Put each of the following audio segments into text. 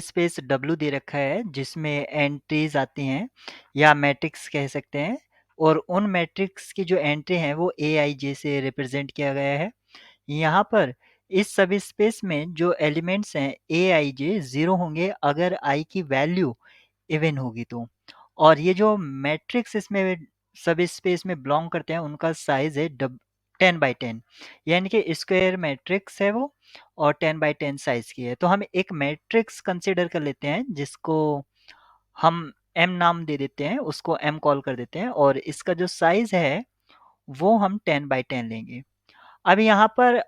Space W दे रखा है जिसमें एंट्रीज आती हैं या मैट्रिक्स कह सकते हैं और उन मैट्रिक्स की जो एंट्री हैं वो AIJ से रिप्रेजेंट किया गया है। यहाँ पर इस सब स्पेस में जो एलिमेंट्स हैं AIJ 0 होंगे अगर I की वैल्यू इवन होगी तो। और ये जो मैट्रिक्स इसमें सब स्पेस में बिलोंग करते हैं उनका साइज है 10x10 यानी कि स्क्वायर मैट्रिक्स है वो और 10x10 साइज की है। तो हम एक मैट्रिक्स कंसिडर कर लेते हैं जिसको हम M नाम दे देते हैं, उसको M कॉल कर देते हैं और इसका जो साइज है वो हम 10x10 लेंगे। अब यहाँ पर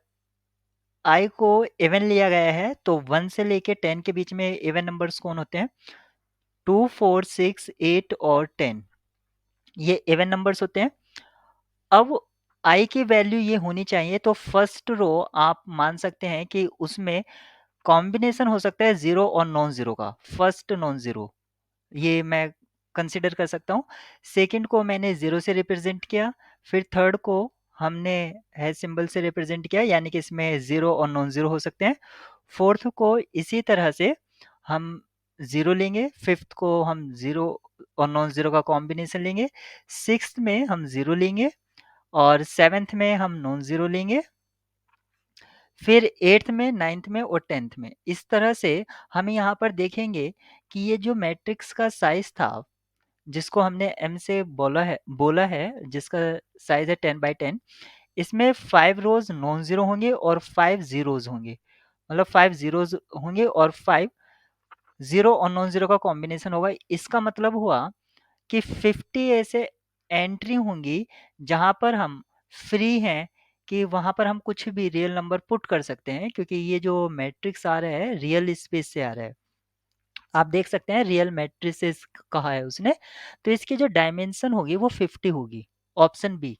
I को इवन लिया गया है तो 1 से लेके 10 के बीच में इवन नंबर्स कौन होते हैं? 2, 4, 6, 8 और 10 ये इवन नंबर्स होते हैं। अब I की वैल्यू ये होनी चाहिए तो फर्स्ट रो आप मान सकते हैं कि उसमें कॉम्बिनेशन हो सकता है 0 और नॉन 0 का, फर्स्ट नॉन 0 ये मैं कंसिडर कर सकता हूँ। सेकंड को मैंने 0 से रिप्रेजेंट किया, फिर थर्ड को हमने हैश सिंबल से रिप्रेजेंट किया यानी कि इसमें 0 और नॉन 0 हो सकते हैं। फोर्थ को इसी तरह से हम 0 लेंगे, फिफ्थ को हम 0 और नॉन 0 का कॉम्बिनेशन लेंगे, सिक्स्थ में हम 0 लेंगे और सेवेंथ में हम नॉन 0 लेंगे, फिर 8th में, 9th में और 10th में। इस तरह से हम यहाँ पर देखेंगे कि ये जो मैट्रिक्स का साइज़ था, जिसको हमने M से बोला है जिसका साइज़ है 10x10 इसमें 5 रोज़ नॉन ज़ीरो होंगे और 5 ज़ीरोज़ होंगे। मतलब 5 ज़ीरोज़ होंगे और 5 ज़ीरो और नॉन ज़ीरो का कॉम्बिनेशन होगा। इसका मतलब हुआ कि 50 ऐसे एंट्री होंगी जहाँ पर हम फ्री हैं कि वहाँ पर हम कुछ भी रियल नंबर पुट कर सकते हैं क्योंकि ये जो मैट्रिक्स आ रहा है रियल स्पेस से आ रहा है। आप देख सकते हैं रियल मैट्रिसेस कहा है उसने, तो इसकी जो डायमेंशन होगी वो 50 होगी, ऑप्शन बी।